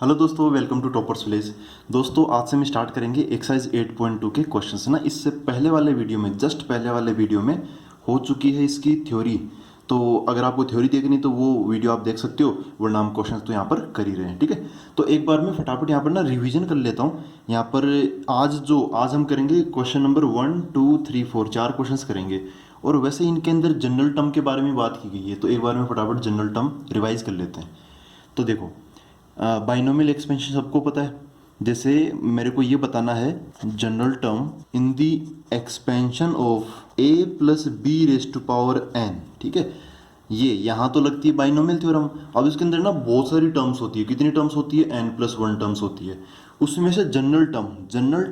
Hello दोस्तों, welcome to toppers village. दोस्तों आज से हम स्टार्ट करेंगे एक्सरसाइज 8.2 के क्वेश्चंस ना। इससे पहले वाले वीडियो में पहले वाले वीडियो में हो चुकी है इसकी थ्योरी। तो अगर आपको थ्योरी देखनी तो वो वीडियो आप देख सकते हो, वरना हम क्वेश्चंस तो यहाँ पर कर ही रहे हैं। ठीक है, तो एक बार मैं फटाफट यहाँ पर ना रिवीजन कर लेता हूँ। यहाँ पर आज हम करेंगे क्वेश्चन नंबर 1, 2, 3, 4 4 क्वेश्चंस करेंगे। और वैसे इनके अंदर जनरल टर्म के बारे में बात की गई है, तो एक बार में फटाफट जनरल टर्म रिवाइज कर लेते हैं। तो देखो, बाइनोमियल एक्सपेंशन सबको पता है। जैसे मेरे को ये बताना है general term in the expansion of A plus B raise to power N. ठीक है, ये यहाँ तो लगती है बाइनोमियल थ्योरम। अब इसके अंदर ना बहुत सारी टर्म्स होती है। कितनी टर्म्स होती है? n+1 टर्म्स होती है। उसमें से जनरल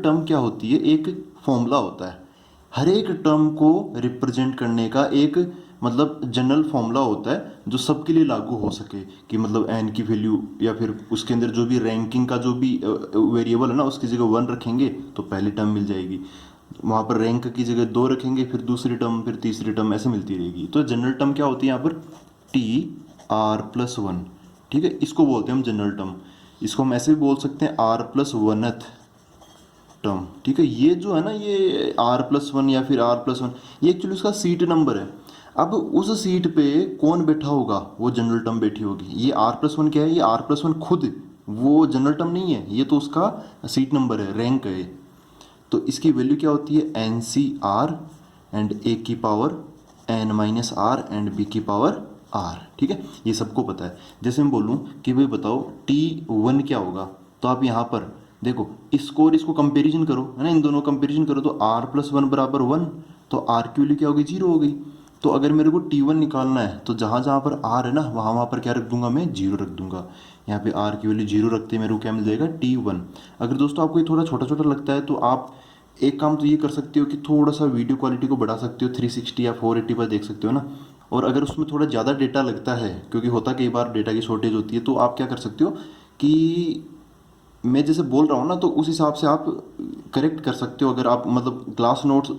टर्म क्या होती है? एक फॉर्मूला होता है हर एक टर्म को रिप्रेजेंट करने का। एक मतलब जनरल फॉर्मूला होता है जो सबके लिए लागू हो सके, कि मतलब एन की वैल्यू या फिर उसके अंदर जो भी रैंकिंग का जो भी वेरिएबल है ना, उसकी जगह 1 रखेंगे तो पहली टर्म मिल जाएगी। वहाँ पर रैंक की जगह 2 रखेंगे, फिर दूसरी टर्म, फिर तीसरी टर्म, ऐसे मिलती रहेगी। तो जनरल टर्म क्या होती है यहाँ पर? TR+1। ठीक है, इसको बोलते हैं हम जनरल टर्म। इसको हम ऐसे भी बोल सकते हैं R+1th टर्म। ठीक है, ये जो है ना, ये R+1 या फिर R+1, ये एक्चुअली उसका सीट नंबर है। अब उस सीट पे कौन बैठा होगा, वो जनरल टर्म बैठी होगी। ये R+1 क्या है? ये R+1 खुद वो जनरल टर्म नहीं है, ये तो उसका सीट नंबर है, रैंक है। तो इसकी वैल्यू क्या होती है? NCR एंड A की पावर n-r एंड B की पावर r। ठीक है, ये सबको पता है। जैसे मैं बोलूँ कि भाई बताओ T1 क्या होगा, तो आप यहाँ पर देखो इसको और इसको कंपेरिजन करो, है ना, इन दोनों कंपेरिजन करो तो R+1 बराबर 1, तो r की वैल्यू क्या होगी? 0 हो गई। तो अगर मेरे को T1 निकालना है तो जहाँ जहाँ पर r है ना, वहाँ वहाँ पर क्या रख दूंगा? मैं 0 रख दूंगा। यहाँ पे r की वैल्यू 0 रखते मेरे को क्या मिल जाएगा? T1। अगर दोस्तों आपको ये थोड़ा छोटा छोटा लगता है तो आप एक काम तो ये कर सकते हो कि थोड़ा सा वीडियो क्वालिटी को बढ़ा सकते हो, 360 या 480 पर देख सकते हो ना। और अगर उसमें थोड़ा ज़्यादा डेटा लगता है, क्योंकि होता कई बार डेटा की शॉर्टेज होती है, तो आप क्या कर सकते हो कि मैं जैसे बोल रहा हूँ ना, तो उस हिसाब से आप करेक्ट कर सकते हो। अगर आप मतलब क्लास नोट्स,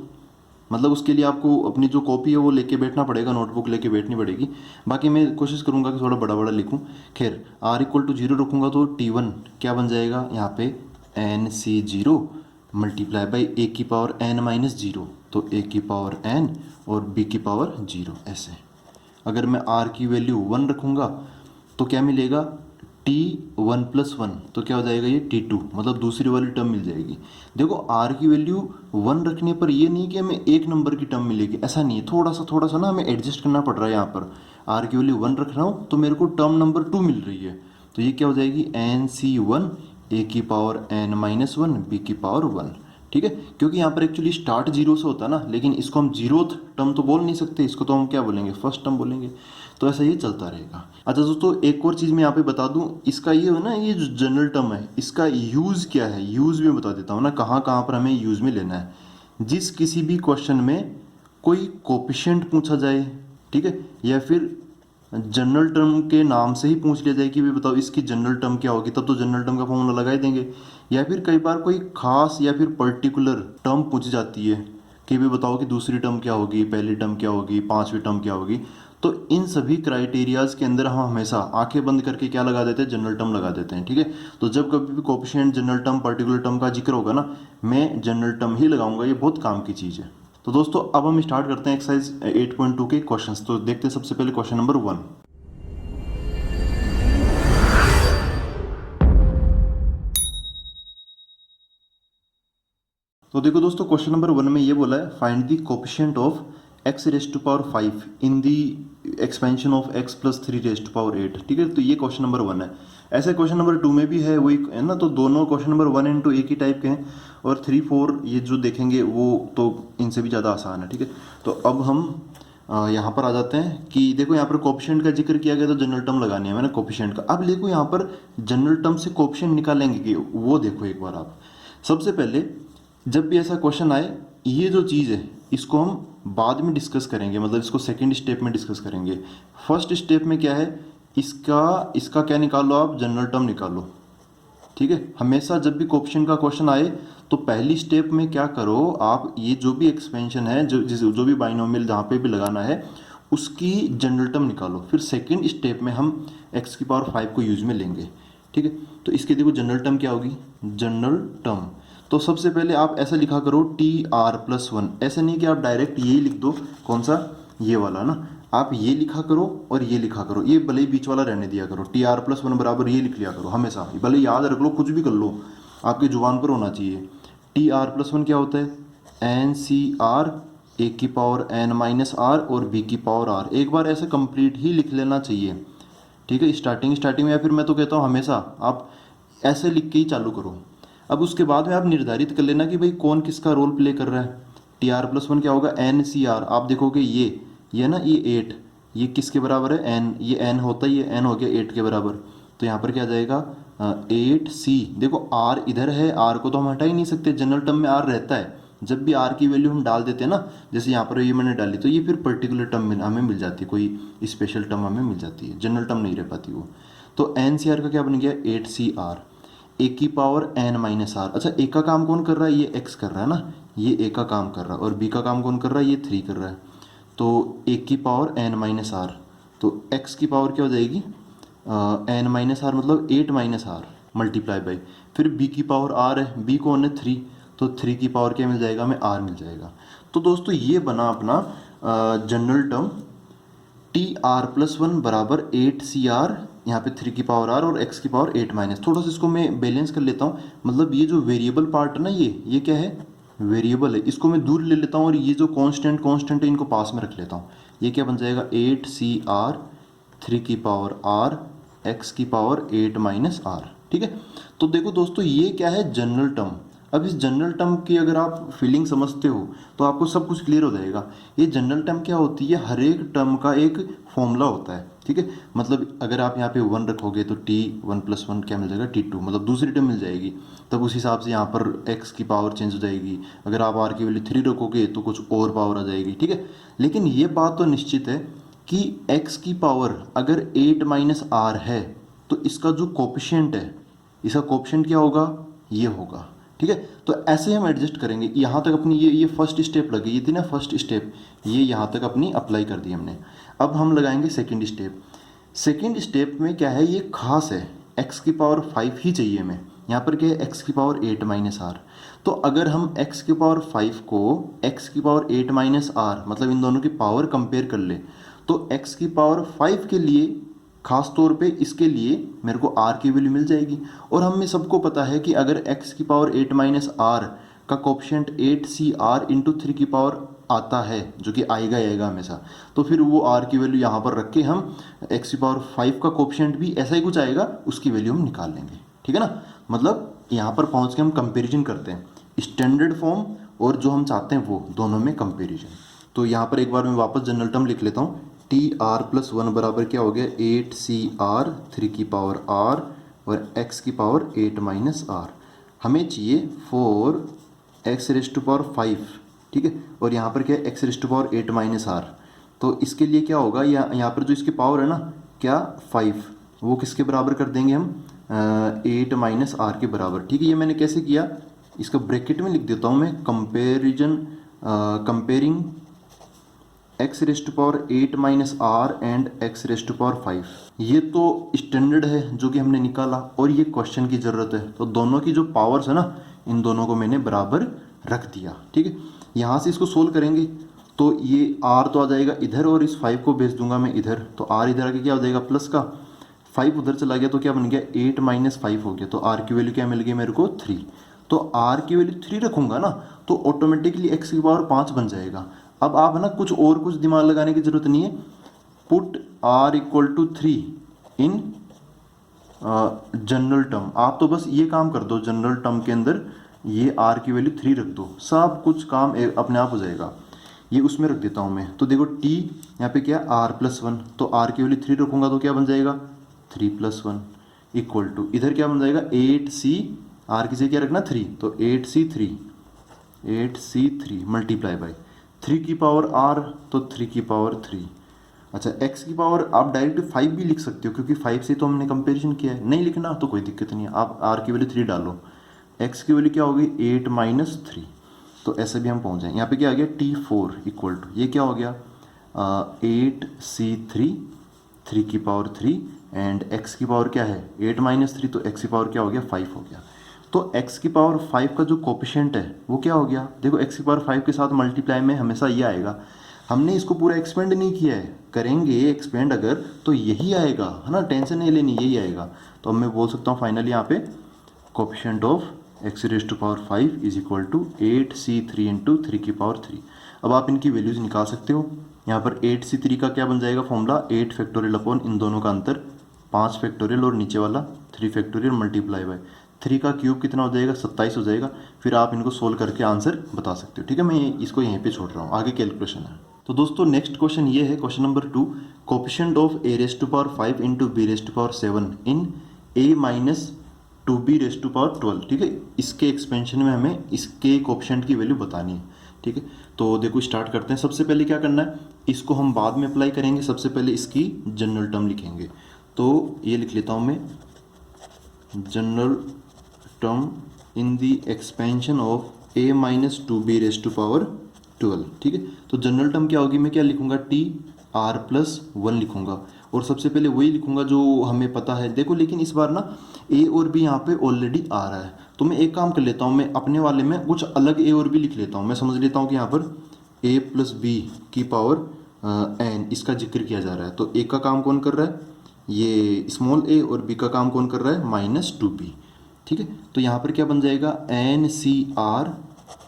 मतलब उसके लिए आपको अपनी जो कॉपी है वो लेके बैठना पड़ेगा, नोटबुक लेके बैठनी पड़ेगी। बाकी मैं कोशिश करूँगा कि थोड़ा बड़ा बड़ा लिखूँ। खैर, r=0 रखूँगा तो T1 क्या बन जाएगा यहाँ पे? NC0 मल्टीप्लाई बाई ए की पावर n-0, तो a की पावर n और b की पावर 0 ऐसे। अगर मैं r की वैल्यू 1 रखूँगा तो क्या मिलेगा? T1+1, तो क्या हो जाएगा ये? T2, मतलब दूसरी वाली टर्म मिल जाएगी। देखो r की वैल्यू 1 रखने पर ये नहीं कि हमें एक नंबर की टर्म मिलेगी, ऐसा नहीं है। थोड़ा सा ना हमें एडजस्ट करना पड़ रहा है। यहाँ पर r की वैल्यू 1 रख रहा हूँ तो मेरे को टर्म नंबर 2 मिल रही है, तो ये क्या हो जाएगी? NC1 a की पावर n-1 b की पावर 1। ठीक है, क्योंकि यहाँ पर एक्चुअली स्टार्ट 0 से होता है ना, लेकिन इसको हम 0th टर्म तो बोल नहीं सकते, इसको तो हम क्या बोलेंगे? फर्स्ट टर्म बोलेंगे। तो ऐसा ये चलता रहेगा। अच्छा दोस्तों, एक और चीज़ मैं यहाँ पे बता दूँ, इसका ये है ना, ये जो जनरल टर्म है इसका यूज़ क्या है, यूज़ भी बता देता हूँ ना, कहाँ कहाँ पर हमें यूज़ में लेना है। जिस किसी भी क्वेश्चन में कोई कोफिशिएंट पूछा जाए, ठीक है, या फिर जनरल टर्म के नाम से ही पूछ लिया जाए कि भी बताओ इसकी जनरल टर्म क्या होगी, तब तो जनरल टर्म का फॉर्मूला लगा ही देंगे। या फिर कई बार कोई खास या फिर पर्टिकुलर टर्म पूछी जाती है कि भी बताओ कि दूसरी टर्म क्या होगी, पहली टर्म क्या होगी, पांचवी टर्म क्या होगी, तो इन सभी क्राइटेरियाज के अंदर हम हमेशा आंखें बंद करके क्या लगा देते हैं? जनरल टर्म लगा देते हैं। ठीक है, तो जब कभी भी coefficient, general term, particular term का जिक्र होगा ना, मैं जनरल टर्म ही लगाऊंगा। ये बहुत काम की चीज़ है। तो दोस्तों अब हम स्टार्ट करते हैं एक्सरसाइज 8.2 के क्वेश्चंस। तो देखते हैं सबसे पहले क्वेश्चन नंबर 1। तो देखो दोस्तों, क्वेश्चन नंबर 1 में ये बोला है find the coefficient of x⁻5 in the expansion of x+3⁻8। ठीक है, तो ये क्वेश्चन नंबर 1 है। ऐसे क्वेश्चन नंबर 2 में भी है वही, है ना। तो दोनों क्वेश्चन नंबर 1 एंड 2 एक ही टाइप के हैं, और 3, 4 ये जो देखेंगे वो तो इनसे भी ज़्यादा आसान है। ठीक है, तो अब हम यहाँ पर आ जाते हैं कि देखो यहाँ पर कोफिशिएंट का जिक्र किया गया तो जनरल टर्म लगानी है मैंने कोफिशिएंट का। अब देखो यहाँ पर जनरल टर्म से कोफिशिएंट निकालेंगे कि वो देखो एक बार आप। सबसे पहले जब भी ऐसा क्वेश्चन आए, ये जो चीज़ है इसको हम बाद में डिस्कस करेंगे, मतलब इसको सेकंड स्टेप में डिस्कस करेंगे। फर्स्ट स्टेप में क्या है, इसका क्या निकालो आप? जनरल टर्म निकालो। ठीक है, हमेशा जब भी कोफिशिएंट का क्वेश्चन आए तो पहली स्टेप में क्या करो आप, ये जो भी एक्सपेंशन है, जो भी बाइनोमियल जहाँ पे भी लगाना है उसकी जनरल टर्म निकालो। फिर सेकंड स्टेप में हम x⁻5 को यूज में लेंगे। ठीक है। तो इसके देखो जनरल टर्म क्या होगी, जनरल टर्म। तो सबसे पहले आप ऐसा लिखा करो TR+1, ऐसे नहीं कि आप डायरेक्ट ये लिख दो, कौन सा, ये वाला ना, आप ये लिखा करो और ये लिखा करो, ये भले ही बीच वाला रहने दिया करो, TR+1 बराबर ये लिख लिया करो हमेशा, भले याद रख लो, कुछ भी कर लो, आपकी जुबान पर होना चाहिए। TR+1 क्या होता है, NCR A की पावर N-R और B की पावर R। एक बार ऐसे कंप्लीट ही लिख लेना चाहिए, ठीक है, स्टार्टिंग में, या फिर मैं तो कहता हूँ हमेशा आप ऐसे लिख के ही चालू करो। अब उसके बाद में आप निर्धारित कर लेना कि भाई कौन किसका रोल प्ले कर रहा है। TR+1 क्या होगा, NCR, आप देखोगे ये ना, ये 8, ये किसके बराबर है, n, ये n होता है, ये n हो गया 8 के बराबर। तो यहाँ पर क्या आ जाएगा 8C। देखो r इधर है, r को तो हम हटा ही नहीं सकते, जनरल टर्म में r रहता है। जब भी r की वैल्यू हम डाल देते हैं ना, जैसे यहाँ पर ये मैंने डाली, तो ये फिर पर्टिकुलर टर्म हमें मिल जाती है, कोई स्पेशल टर्म हमें मिल जाती है, जनरल टर्म नहीं रह पाती वो। तो NCR का क्या बन गया 8CR, ए की पावर N-R। अच्छा, ए का काम कौन कर रहा है, ये x कर रहा है ना, ये ए का काम कर रहा है, और बी का काम कौन कर रहा है, ये 3 कर रहा है। तो ए की पावर N-R, तो x की पावर क्या हो जाएगी N-R, मतलब 8-R मल्टीप्लाई बाई, फिर b की पावर r है, b कौन है 3, तो 3 की पावर क्या मिल जाएगा हमें, r मिल जाएगा। तो दोस्तों ये बना अपना जनरल टर्म TR+1 बराबर 8CR, यहाँ पे 3 की पावर r और x की पावर 8-। थोड़ा सा इसको मैं बैलेंस कर लेता हूँ, मतलब ये जो वेरिएबल पार्ट है ना, ये क्या है, वेरिएबल है, इसको मैं दूर ले लेता हूँ, और ये जो कांस्टेंट है इनको पास में रख लेता हूँ। ये क्या बन जाएगा 8CR 3 की पावर r x की पावर 8-r, ठीक है। तो देखो दोस्तों ये क्या है, जनरल टर्म। अब इस जनरल टर्म की अगर आप फीलिंग समझते हो तो आपको सब कुछ क्लियर हो जाएगा। ये जनरल टर्म क्या होती है, हर एक टर्म का एक फॉर्मूला होता है, ठीक है। मतलब अगर आप यहाँ पे 1 रखोगे तो T1+1 क्या मिल जाएगा, T2, मतलब दूसरी टर्म मिल जाएगी। तब उस हिसाब से यहाँ पर x की पावर चेंज हो जाएगी। अगर आप r की वैल्यू 3 रखोगे तो कुछ और पावर आ जाएगी, ठीक है। लेकिन ये बात तो निश्चित है कि x की पावर अगर 8-r है तो इसका जो कोफिशिएंट है, इसका कोफिशिएंट क्या होगा, ये होगा, ठीक है। तो ऐसे हम एडजस्ट करेंगे। यहाँ तक अपनी ये फर्स्ट स्टेप लगी, ये थी ना फर्स्ट स्टेप, ये यहाँ तक अपनी अप्लाई कर दी हमने। अब हम लगाएंगे सेकंड स्टेप। सेकंड स्टेप में क्या है, ये खास है, x की पावर 5 ही चाहिए हमें। यहाँ पर क्या है, x की पावर 8-r। तो अगर हम x की पावर 5 को x की पावर 8-r, मतलब इन दोनों की पावर कंपेयर कर ले, तो x की पावर 5 के लिए, खास तौर पे इसके लिए मेरे को r की वैल्यू मिल जाएगी। और हमें सबको पता है कि अगर x की पावर 8-r का कोफिशिएंट 8CR इंटू 3 की पावर आता है, जो कि आएगा हमेशा, तो फिर वो r की वैल्यू यहाँ पर रख के हम x की पावर 5 का कोफिशिएंट भी ऐसा ही कुछ आएगा, उसकी वैल्यू हम निकाल लेंगे, ठीक है ना। मतलब यहाँ पर पहुँच के हम कंपेरिजन करते हैं, स्टैंडर्ड फॉर्म और जो हम चाहते हैं वो दोनों में कंपेरिजन। तो यहाँ पर एक बार मैं वापस जनरल टर्म लिख लेता हूँ। TR+1 बराबर क्या हो गया 8CR 3 की पावर r और x की पावर 8-r। हमें चाहिए 4x⁵5, ठीक है। और यहाँ पर क्या है x⁵ 8-r। तो इसके लिए क्या होगा, यहाँ पर जो इसकी पावर है ना, क्या 5, वो किसके बराबर कर देंगे हम 8-r के बराबर, ठीक है। ये मैंने कैसे किया, इसका ब्रैकेट में लिख देता हूँ मैं, कंपेयरिंग x⁵8-r एंड x⁵5। ये तो स्टैंडर्ड है जो कि हमने निकाला, और ये क्वेश्चन की ज़रूरत है। तो दोनों की जो पावर्स है ना, इन दोनों को मैंने बराबर रख दिया, ठीक है। यहाँ से इसको सोल्व करेंगे तो ये r तो आ जाएगा इधर, और इस 5 को भेज दूंगा मैं इधर, तो r इधर आके क्या हो जाएगा प्लस का, 5 उधर चला गया तो क्या बन गया 8-5 हो गया। तो r की वैल्यू क्या मिल गई मेरे को 3। तो r की वैल्यू 3 रखूंगा ना, तो ऑटोमेटिकली x की पावर 5 बन जाएगा। अब आप है ना कुछ दिमाग लगाने की जरूरत नहीं है, पुट r=3 इन जनरल टर्म। आप तो बस ये काम कर दो, जनरल टर्म के अंदर ये r की वैल्यू 3 रख दो, सब कुछ काम अपने आप हो जाएगा। ये उसमें रख देता हूँ मैं। तो देखो t यहाँ पे क्या r+1, तो r की वैल्यू 3 रखूंगा तो क्या बन जाएगा 3+1 इक्वल टू, इधर क्या बन जाएगा 8c, r की जगह क्या रखना 3, तो 8c3 मल्टीप्लाई बाई 3 की पावर r, तो 3 की पावर 3। अच्छा, x की पावर आप डायरेक्ट 5 भी लिख सकते हो, क्योंकि 5 से तो हमने कंपैरिजन किया है। नहीं लिखना तो कोई दिक्कत नहीं है, आप r की वैल्यू 3 डालो, x की वैल्यू क्या होगी 8-3, तो ऐसे भी हम पहुंच जाएंगे। यहाँ पे क्या आ गया T4 इक्वल टू, ये क्या हो गया 8c3 3 की पावर 3 एंड x की पावर क्या है 8 माइनस 3, तो x की पावर क्या हो गया 5 हो गया। तो x की पावर 5 का जो कोफिशिएंट है वो क्या हो गया, देखो x की पावर 5 के साथ मल्टीप्लाई में हमेशा ये आएगा। हमने इसको पूरा एक्सपेंड नहीं किया है, करेंगे एक्सपेंड अगर तो यही आएगा, है ना, टेंशन नहीं लेनी, यही आएगा। तो अब मैं बोल सकता हूँ फाइनली यहाँ पे coefficient of x raise to power 5 is equal to 8c3 into 3 की पावर 3। अब आप इनकी वैल्यूज निकाल सकते हो। यहाँ पर 8c3 का क्या बन जाएगा फॉर्मूला, 8 फैक्टोरियल अपॉन इन दोनों का अंतर 5 फैक्टोरियल और नीचे वाला 3 फैक्टोरियल मल्टीप्लाई बाय 3 का क्यूब कितना हो जाएगा 27 हो जाएगा। फिर आप इनको सोल्व करके आंसर बता सकते हो। ठीक है, मैं इसको यहीं पे छोड़ रहा हूँ, आगे कैलकुलेशन है। तो दोस्तों नेक्स्ट क्वेश्चन ये है, question number 2, coefficient of a raise to power 5 into b raise to power 7 in a minus 2b raise to power 12। ठीक है, इसके एक्सपेंशन में हमें इसके कोफिशिएंट की वैल्यू बतानी है। ठीक है, तो देखो स्टार्ट करते हैं। सबसे पहले क्या करना है, इसको हम बाद में अप्लाई करेंगे, सबसे पहले इसकी जनरल टर्म लिखेंगे। तो ये लिख लेता हूँ मैं, general term in the expansion of a minus 2b raise to power 12। ठीक है, तो जनरल टर्म क्या होगी, मैं क्या लिखूंगा t r प्लस 1 लिखूंगा, और सबसे पहले वही लिखूंगा जो हमें पता है। देखो लेकिन इस बार ना a और b यहाँ पे ऑलरेडी आ रहा है, तो मैं एक काम कर लेता हूँ, मैं अपने वाले में कुछ अलग a और b लिख लेता हूँ। मैं समझ लेता हूँ कि यहाँ पर a प्लस बी की पावर n इसका जिक्र किया जा रहा है। तो a का काम कौन कर रहा है, ये स्मॉल a, और b का काम कौन कर रहा है -2b। ठीक है, तो यहाँ पर क्या बन जाएगा एन सी आर,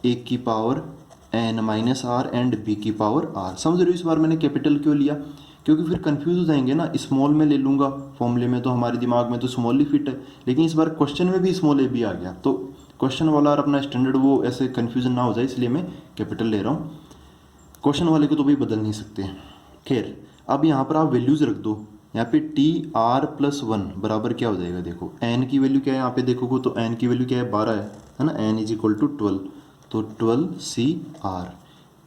ए की power N minus are and B की पावर आर। समझ रहे हो इस बार मैंने कैपिटल क्यों लिया, क्योंकि फिर कंफ्यूज हो जाएंगे ना, स्मॉल में ले लूँगा फॉर्मूले में तो हमारे दिमाग में तो स्मॉल ही फिट है, लेकिन इस बार क्वेश्चन में भी स्मॉल ए भी आ गया, तो क्वेश्चन वाला और अपना स्टैंडर्ड वो ऐसे कन्फ्यूजन ना हो जाए, इसलिए मैं कैपिटल ले रहा हूँ। क्वेश्चन वाले को तो भी बदल नहीं सकते। खैर, अब यहाँ पर आप वैल्यूज रख दो। यहाँ पे टी आर प्लस 1 बराबर क्या हो जाएगा, देखो एन की वैल्यू क्या है, यहाँ पे देखोगे तो एन की वैल्यू क्या है 12 है ना, एन इज इक्वल टू 12, तो 12 सी आर,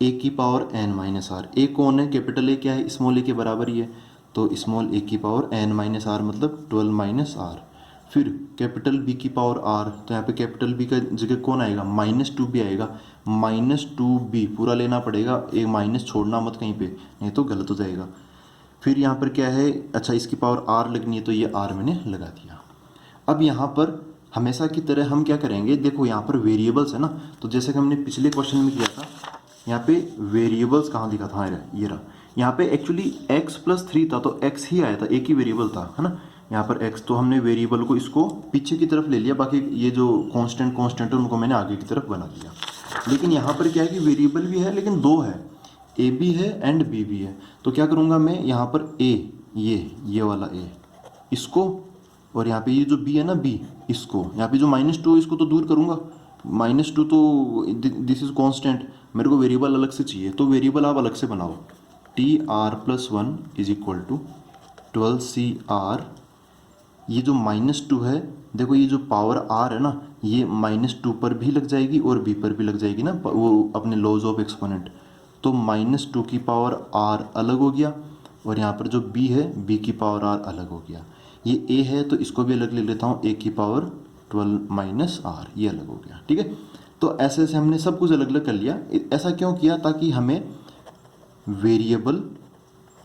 ए की पावर एन माइनस आर। ए कौन है, कैपिटल ए क्या है, स्मॉल ए के बराबर ही है, तो स्मॉल ए की पावर एन माइनस आर मतलब 12 माइनस आर। फिर कैपिटल बी की पावर आर, तो यहाँ पे कैपिटल बी का जगह कौन आएगा, -2b आएगा, -2b पूरा लेना पड़ेगा, एक माइनस छोड़ना मत कहीं पे, नहीं तो गलत हो जाएगा। फिर यहाँ पर क्या है, अच्छा इसकी पावर आर लगनी है, तो ये आर मैंने लगा दिया। अब यहाँ पर हमेशा की तरह हम क्या करेंगे, देखो यहाँ पर वेरिएबल्स है ना, तो जैसे कि हमने पिछले क्वेश्चन में किया था, यहाँ पे वेरिएबल्स कहाँ लिखा था, ये रहा। यहाँ पे एक्चुअली x प्लस 3 था, तो x ही आया था, एक ही वेरिएबल था, है ना, यहाँ पर x, तो हमने वेरिएबल को इसको पीछे की तरफ ले लिया, बाकी ये जो कांस्टेंट है उनको मैंने आगे की तरफ बना दिया। लेकिन यहाँ पर क्या है कि वेरिएबल भी है लेकिन दो है, ए भी है एंड बी भी है। तो क्या करूँगा मैं यहाँ पर ए, ये वाला ए इसको, और यहाँ पे ये जो बी है ना बी इसको, यहाँ पे जो -2 इसको तो दूर करूँगा, -2 तो दिस इज कांस्टेंट, मेरे को वेरिएबल अलग से चाहिए, तो वेरिएबल आप अलग से बनाओ। T R plus 1 is equal to 12 C R, ये जो -2 है, देखो ये जो पावर आर है ना, ये -2 पर भी लग जाएगी और बी पर भी लग जाएगी ना, वो अपने लॉज ऑफ एक्सपोनेंट, तो -2 की पावर आर अलग हो गया, और यहाँ पर जो b है b की पावर आर अलग हो गया। ये a है तो इसको भी अलग ले लेता हूँ, a की पावर 12 माइनस आर, ये अलग हो गया। ठीक है, तो ऐसे ऐसे हमने सब कुछ अलग अलग कर लिया। ऐसा क्यों किया, ताकि हमें वेरिएबल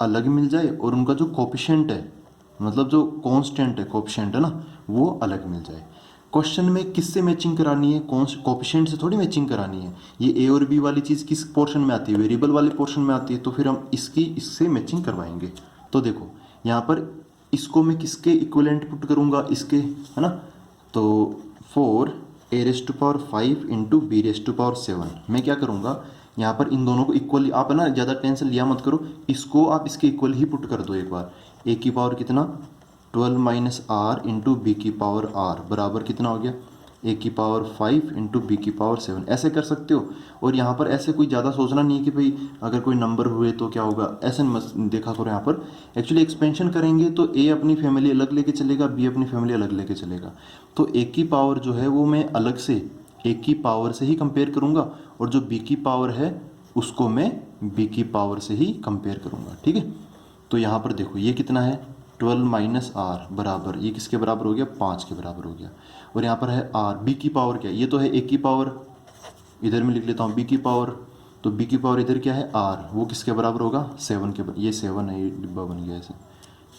अलग मिल जाए और उनका जो कोफिशिएंट है, मतलब जो कांस्टेंट है कोफिशिएंट है ना, वो अलग मिल जाए। क्वेश्चन में किससे मैचिंग करानी है, कोफिशिएंट से थोड़ी मैचिंग करानी है। ये ए और बी वाली चीज़ किस पोर्शन में आती है, वेरिएबल वाले पोर्शन में आती है, तो फिर हम इससे मैचिंग करवाएंगे। तो देखो यहाँ पर इसको मैं किसके इक्विवेलेंट पुट करूँगा, इसके, है ना, तो 4 a raise to power 5 into B raise to power 7, मैं क्या करूँगा यहाँ पर इन दोनों को इक्वली, आप है ना ज़्यादा टेंशन लिया मत करो, इसको आप इसके इक्वल ही पुट कर दो एक बार। ए की पावर कितना 12 माइनस आर इंटू बी की पावर आर बराबर कितना हो गया, ए की पावर 5 इंटू बी की पावर 7, ऐसे कर सकते हो। और यहाँ पर ऐसे कोई ज़्यादा सोचना नहीं है कि भाई अगर कोई नंबर हुए तो क्या होगा, ऐसे मत देखा करो। यहाँ पर एक्चुअली एक्सपेंशन करेंगे तो ए अपनी फैमिली अलग लेके चलेगा, बी अपनी फैमिली अलग लेके चलेगा, तो ए की पावर जो है वो मैं अलग से ए की पावर से ही कंपेयर करूँगा, और जो बी की पावर है उसको मैं बी की पावर से ही कंपेयर करूँगा। ठीक है, तो यहाँ पर देखो ये कितना है 12 माइनस आर बराबर, ये किसके बराबर हो गया 5 के बराबर हो गया, और यहाँ पर है आर, बी की पावर क्या है, ये तो है ए की पावर, इधर में लिख लेता हूँ बी की पावर, तो बी की पावर इधर क्या है आर, वो किसके बराबर होगा 7 के, ये 7 है, ये डिब्बा बन गया ऐसे,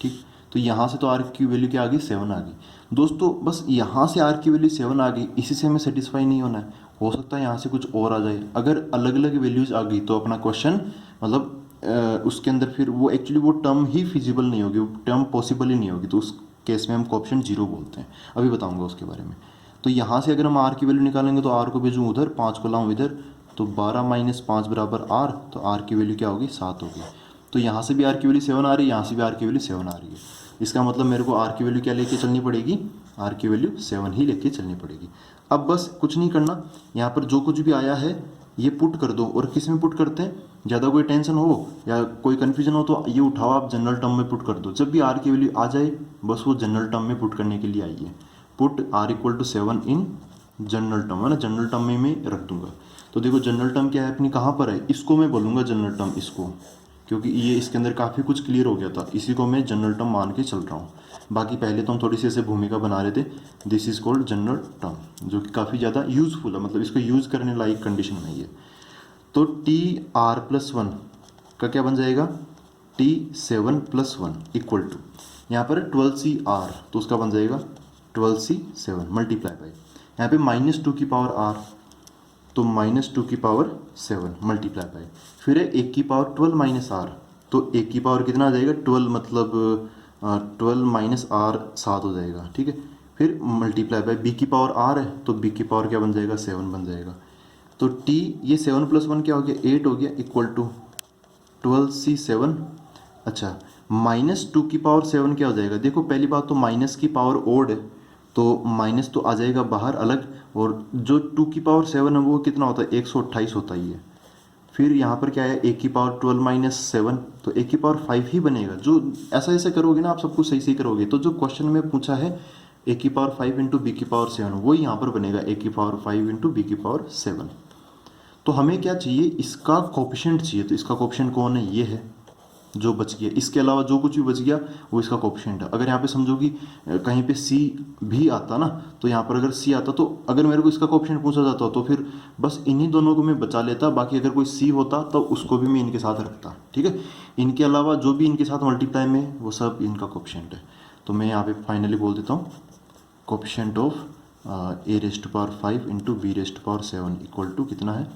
ठीक। तो यहाँ से तो आर की वैल्यू क्या आ गई 7 आ गई दोस्तों। बस यहाँ से आर की वैल्यू 7 आ गई, इसी से हमें सेटिस्फाई नहीं होना है, हो सकता है यहाँ से कुछ और आ जाए। अगर अलग अलग वैल्यूज आ गई तो अपना क्वेश्चन मतलब उसके अंदर फिर वो एक्चुअली वो टर्म ही फिजिबल नहीं होगी, वो टर्म पॉसिबल ही नहीं होगी, तो उस केस में हम ऑप्शन 0 बोलते हैं। अभी बताऊंगा उसके बारे में। तो यहाँ से अगर हम आर की वैल्यू निकालेंगे तो आर को भेजूँ उधर, 5 को लाऊँ इधर, तो 12 माइनस 5 बराबर आर, तो आर की वैल्यू क्या होगी 7 होगी। तो यहाँ से भी आर की वैल्यू 7 आ रही है, यहाँ से भी आर की वैल्यू 7 आ रही है। इसका मतलब मेरे को आर की वैल्यू क्या लेके चलनी पड़ेगी, आर की वैल्यू 7 ही लेके चलनी पड़ेगी। अब बस कुछ नहीं करना, यहाँ पर जो कुछ भी आया है ये पुट कर दो। और किस में पुट करते हैं, ज़्यादा कोई टेंशन हो या कोई कन्फ्यूजन हो तो ये उठाओ आप जनरल टर्म में पुट कर दो। जब भी आर की वैल्यू आ जाए बस वो जनरल टर्म में पुट करने के लिए आई है। Put r equal to 7 in general term, है ना, जनरल टर्म में मैं रख दूंगा। तो देखो जनरल टर्म क्या है अपनी, कहाँ पर है, इसको मैं बोलूँगा जनरल टर्म, इसको, क्योंकि ये इसके अंदर काफ़ी कुछ क्लियर हो गया था, इसी को मैं जनरल टर्म मान के चल रहा हूँ। बाकी पहले तो हम थोड़ी सी ऐसे भूमिका बना रहे थे, this is called general term, जो कि काफ़ी ज़्यादा यूजफुल है, मतलब इसको यूज़ करने लायक कंडीशन नहीं है। तो टी आर प्लस 1 का क्या बन जाएगा, टी 7 प्लस 1 इक्वल टू, यहाँ पर 12c आर, तो उसका बन जाएगा 12c7 मल्टीप्लाई बाई, यहाँ पे -2 की पावर आर, तो -2 की पावर 7 मल्टीप्लाई बाई, फिर है 1 की पावर 12 माइनस आर, तो 1 की पावर कितना आ जाएगा 12, मतलब 12 माइनस आर 7 हो जाएगा, ठीक है। फिर मल्टीप्लाई बाई बी की पावर आर है, तो बी की पावर क्या बन जाएगा 7 बन जाएगा। तो टी ये 7 प्लस 1 क्या हो गया 8 हो गया, इक्वल टू 12c7। अच्छा, -2 की पावर 7 क्या हो जाएगा, देखो पहली बात तो माइनस की पावर ओड है, तो माइनस तो आ जाएगा बाहर अलग, और जो 2 की पावर 7 है वो कितना होता है 128 होता ही है। फिर यहाँ पर क्या है 1 की पावर 12 माइनस 7, तो 1 की पावर 5 ही बनेगा। जो ऐसा ऐसे करोगे ना आप सब कुछ सही सही करोगे, तो जो क्वेश्चन में पूछा है 1 की पावर 5 इंटू बी की पावर 7, वही यहाँ पर बनेगा 1 की पावर 5 इंटू बी की पावर 7। तो हमें क्या चाहिए, इसका कोफिशिएंट चाहिए, तो इसका कोफिशिएंट कौन है, ये है जो बच गया। इसके अलावा जो कुछ भी बच गया वो इसका कोफिशिएंट है। अगर यहाँ पे समझो कि कहीं पे सी भी आता ना, तो यहाँ पर अगर सी आता तो अगर मेरे को इसका कोफिशिएंट पूछा जाता तो फिर बस इन्हीं दोनों को मैं बचा लेता, बाकी अगर कोई सी होता तो उसको भी मैं इनके साथ रखता, ठीक है। इनके अलावा जो भी इनके साथ मल्टीप्लाई में वो सब इनका कोफिशिएंट है। तो मैं यहाँ पे फाइनली बोल देता हूँ coefficient of a⁵ into b⁵7 equal to कितना है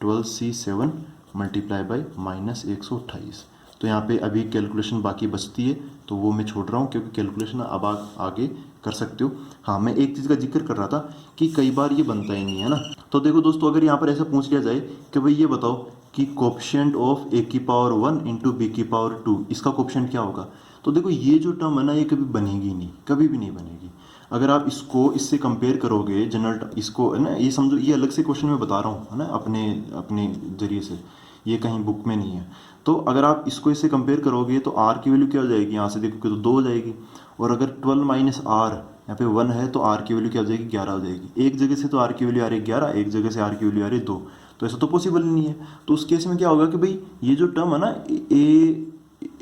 12c7 मल्टीप्लाई बाई -128। तो यहाँ पे अभी कैलकुलेशन बाकी बचती है तो वो मैं छोड़ रहा हूँ, क्योंकि कैलकुलेशन अब आगे कर सकते हो। हाँ, मैं एक चीज़ का जिक्र कर रहा था कि कई बार ये बनता ही नहीं है ना। तो देखो दोस्तों, अगर यहाँ पर ऐसा पूछ लिया जाए कि भाई ये बताओ कि कोफिशिएंट ऑफ a की पावर 1 इंटू बी की पावर 2, इसका कोफिशिएंट क्या होगा, तो देखो ये जो टर्म है ना ये कभी बनेगी नहीं, कभी भी नहीं बनेगी। अगर आप इसको इससे कंपेयर करोगे जनरल, इसको है ना, ये समझो ये अलग से क्वेश्चन में बता रहा हूँ है ना, अपने अपने जरिए से, ये कहीं बुक में नहीं है। तो अगर आप इसको इससे कंपेयर करोगे तो आर की वैल्यू क्या हो जाएगी, यहाँ से देखोगे तो 2 हो जाएगी, और अगर 12 माइनस आर यहाँ पे 1 है तो आर की वैल्यू क्या हो जाएगी 11 हो जाएगी। एक जगह से तो आर की वैल्यू आ रही है 11, एक जगह से आर की वैल्यू आ रही है 2, तो ऐसा तो पॉसिबल नहीं है। तो उस केस में क्या होगा कि भाई ये जो टर्म है ना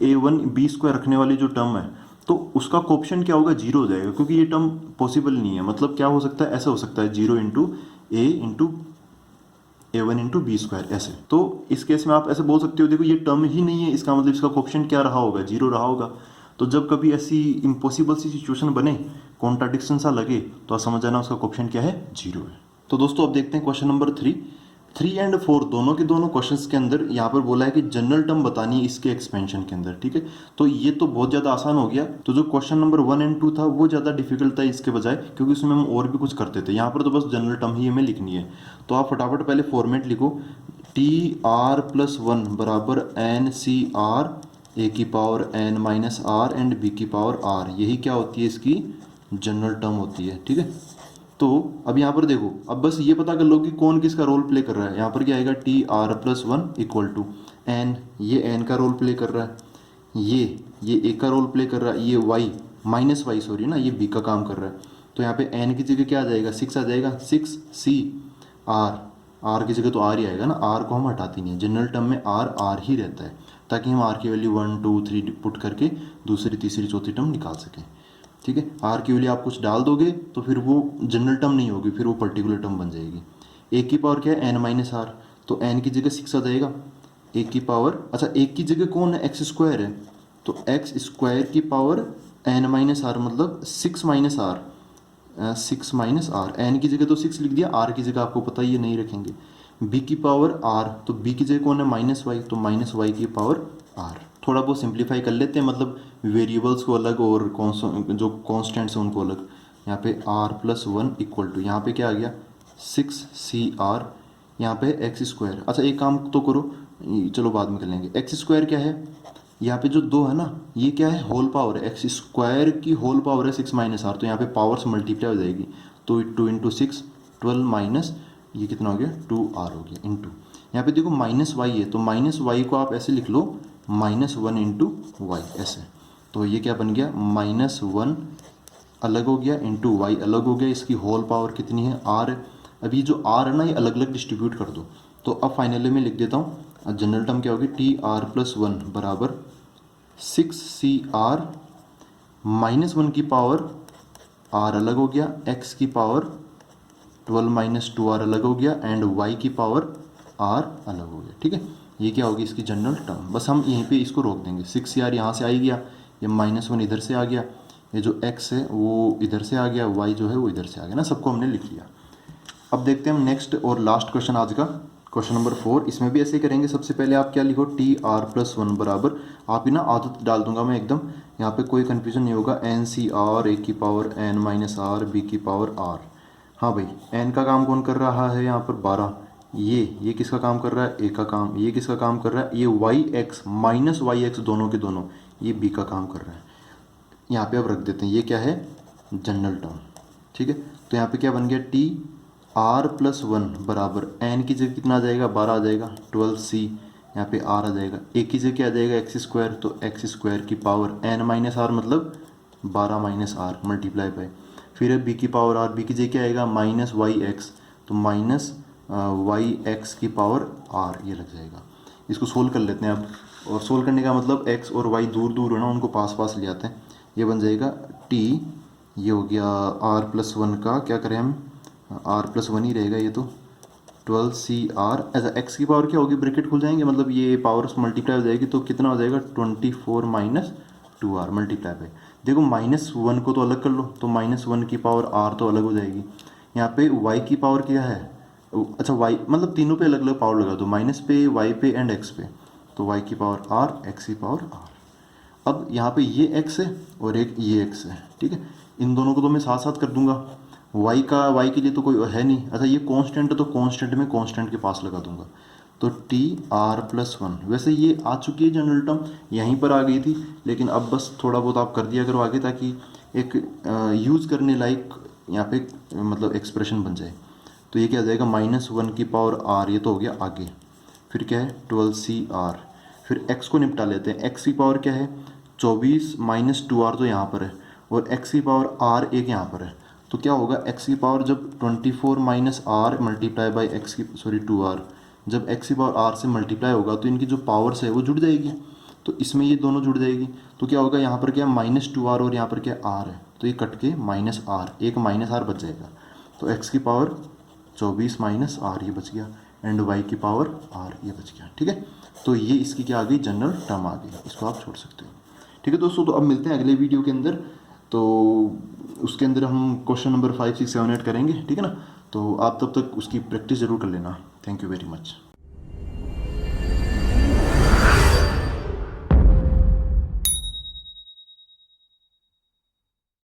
a1 b² रखने वाली जो टर्म है, तो उसका कोफिशिएंट क्या होगा 0 हो जाएगा, क्योंकि ये टर्म पॉसिबल नहीं है। मतलब क्या हो सकता है, ऐसा हो सकता है 0 into a into a1 into b², ऐसे। तो इस केस में आप ऐसे बोल सकते हो देखो ये टर्म ही नहीं है, इसका मतलब इसका कोफिशिएंट क्या रहा होगा 0 रहा होगा। तो जब कभी ऐसी इम्पॉसिबल सी सिचुएशन बने, कॉन्ट्राडिक्शन सा लगे, तो आप समझ जाना उसका कोफिशिएंट क्या है 0 है। तो दोस्तों अब देखते हैं क्वेश्चन नंबर 3 एंड 4 दोनों के दोनों क्वेश्चंस के अंदर यहाँ पर बोला है कि जनरल टर्म बतानी है इसके एक्सपेंशन के अंदर, ठीक है। तो ये तो बहुत ज़्यादा आसान हो गया। तो जो क्वेश्चन नंबर 1 एंड 2 था वो ज़्यादा डिफिकल्ट था इसके बजाय, क्योंकि उसमें हम और भी कुछ करते थे। यहाँ पर तो बस जनरल टर्म ही हमें लिखनी है। तो आप फटाफट पहले फॉर्मेट लिखो, TR+1 बराबर NCR a की power n minus are and b की पावर r, यही क्या होती है इसकी जनरल टर्म होती है, ठीक है। तो अब यहाँ पर देखो, अब बस ये पता कर लो कि कौन किसका रोल प्ले कर रहा है। यहाँ पर क्या आएगा TR+1 इक्वल टू एन, ये एन का रोल प्ले कर रहा है, ये ए का रोल प्ले कर रहा है, ये वाई माइनस वाई सॉरी ना, ये बी का काम कर रहा है। तो यहाँ पे एन की जगह क्या आ जाएगा 6 आ जाएगा, 6C आर की जगह तो आर ही आएगा ना, आर को हम हटाती नहीं है। जनरल टर्म में आर ही रहता है, ताकि हम आर की वैल्यू 1 2 3 पुट करके दूसरी तीसरी चौथी टर्म निकाल सकें, ठीक है। आर की वैल्यू आप कुछ डाल दोगे तो फिर वो जनरल टर्म नहीं होगी, फिर वो पर्टिकुलर टर्म बन जाएगी। ए की पावर क्या है एन माइनस आर, तो एन की जगह 6 आ जाएगा। ए की पावर, अच्छा एक की जगह कौन है x² है, तो एक्स स्क्वायर की पावर एन माइनस आर मतलब 6 minus r, 6 minus r, n की जगह तो 6 लिख दिया, आर की जगह आपको पता ही है नहीं रखेंगे। बी की पावर आर, तो बी की जगह कौन है माइनस वाई, तो माइनस वाई की पावर आर। थोड़ा बहुत सिंप्लीफाई कर लेते हैं, मतलब वेरिएबल्स को अलग और जो कॉन्स्टेंट्स हैं उनको अलग। यहाँ पे r plus one equal to, यहाँ पे क्या आ गया 6 CR, यहाँ पे एक्स स्क्वायर। अच्छा एक काम तो करो, चलो बाद में कर लेंगे। एक्स स्क्वायर क्या है, यहाँ पे जो दो है ना ये क्या है होल पावर है, एक्स स्क्वायर की होल पावर है 6 माइनस आर, तो यहाँ पे पावर्स मल्टीप्लाई हो जाएगी। तो 2 इंटू 6 12 माइनस ये कितना हो गया 2R हो गया इंटू, यहाँ पे देखो माइनस वाई है, तो माइनस वाई को आप ऐसे लिख लो -1 इंटू वाई ऐसे। तो ये क्या बन गया -1 अलग हो गया इंटू वाई अलग हो गया, इसकी होल पावर कितनी है आर। अभी जो आर है ना ये अलग अलग डिस्ट्रीब्यूट कर दो। तो अब फाइनली मैं लिख देता हूँ जनरल टर्म क्या होगी TR+1 बराबर 6CR -1 की पावर आर अलग हो गया, एक्स की पावर 12 माइनस 2R अलग हो गया एंड वाई की पावर आर अलग हो गया। ठीक है, ये क्या होगी इसकी जनरल टर्म। बस हम यहीं पे इसको रोक देंगे, 6CR यहाँ से आ ही गया, ये -1 इधर से आ गया, ये जो x है वो इधर से आ गया, y जो है वो इधर से आ गया ना, सबको हमने लिख लिया। अब देखते हैं हम नेक्स्ट और लास्ट क्वेश्चन आज का, क्वेश्चन नंबर 4। इसमें भी ऐसे ही करेंगे। सबसे पहले आप क्या लिखो TR+1 बराबर, आप ही ना आदत डाल दूंगा मैं एकदम, यहाँ पे कोई कंफ्यूजन नहीं होगा, NCR a की पावर n-r b की पावर r। हाँ भाई n का काम कौन कर रहा है यहाँ पर 12, ये किसका काम कर रहा है a का काम, ये किसका काम कर रहा है ये yx -yx दोनों के दोनों ये b का काम कर रहा है। यहाँ पे अब रख देते हैं, ये क्या है जनरल टर्म। ठीक है, तो यहाँ पे क्या बन गया TR+1 बराबर n की जगह कितना आ जाएगा 12 आ जाएगा 12C, यहाँ पे r आ जाएगा, a की जगह क्या आ जाएगा एक्स स्क्वायर, तो एक्स स्क्वायर की पावर n-r मतलब 12 माइनस आर मल्टीप्लाई बाय, फिर है b की पावर r, b की जगह क्या आएगा -yx, तो -yx की पावर r ये लग जाएगा। इसको सोल्व कर लेते हैं अब, और सोल्व करने का मतलब x और y दूर दूर है ना उनको पास पास ले आते हैं। ये बन जाएगा t, ये हो गया R+1 का, क्या करें हम R+1 ही रहेगा ये तो 12CR ऐसा, x की पावर क्या होगी ब्रैकेट खुल जाएंगे, मतलब ये पावर्स मल्टीप्लाई हो जाएगी, तो कितना हो जाएगा 24 माइनस 2R मल्टीप्लाई बाई, देखो -1 को तो अलग कर लो, तो -1 की पावर r तो अलग हो जाएगी। यहाँ पे y की पावर क्या है, अच्छा y मतलब तीनों पे अलग अलग पावर लगा दो, माइनस पे y पे एंड x पे, तो y की पावर r x की पावर r। अब यहाँ पे ये x है और एक ये x है, ठीक है, इन दोनों को तो मैं साथ साथ कर दूंगा, y के लिए तो कोई है नहीं। अच्छा ये कांस्टेंट है तो कांस्टेंट में कांस्टेंट के पास लगा दूंगा, तो TR+1 वैसे ये आ चुकी है जनरल टर्म, यहीं पर आ गई थी, लेकिन अब बस थोड़ा बहुत आप कर दिया करो आगे, ताकि एक यूज़ करने लायक यहाँ पे मतलब एक्सप्रेशन बन जाए। तो ये क्या आ जाएगा -1 की पावर r, ये तो हो गया आगे, फिर क्या है 12CR, फिर x को निपटा लेते हैं, x की पावर क्या है 24 माइनस 2R तो यहाँ पर है, और x की पावर r एक यहाँ पर है, तो क्या होगा x की पावर जब 24 minus r multiply by x की 2R, जब x की पावर r से मल्टीप्लाई होगा तो इनकी जो पावर्स है वो जुड़ जाएगी, तो इसमें ये दोनों जुड़ जाएगी, तो क्या होगा यहाँ पर क्या -2R और यहाँ पर क्या r है, तो ये कट के -r, एक -r बच जाएगा, तो x की पावर 24 माइनस r ये बच गया एंड y की पावर r ये बच गया। ठीक है, तो ये इसकी क्या आ गई जनरल टर्म आ गई, इसको आप छोड़ सकते हो। ठीक है दोस्तों, तो अब मिलते हैं अगले वीडियो के अंदर, तो उसके अंदर हम क्वेश्चन नंबर 5, 6, 7, 8 करेंगे। ठीक है ना, तो आप तब तक उसकी प्रैक्टिस ज़रूर कर लेना। Thank you very much.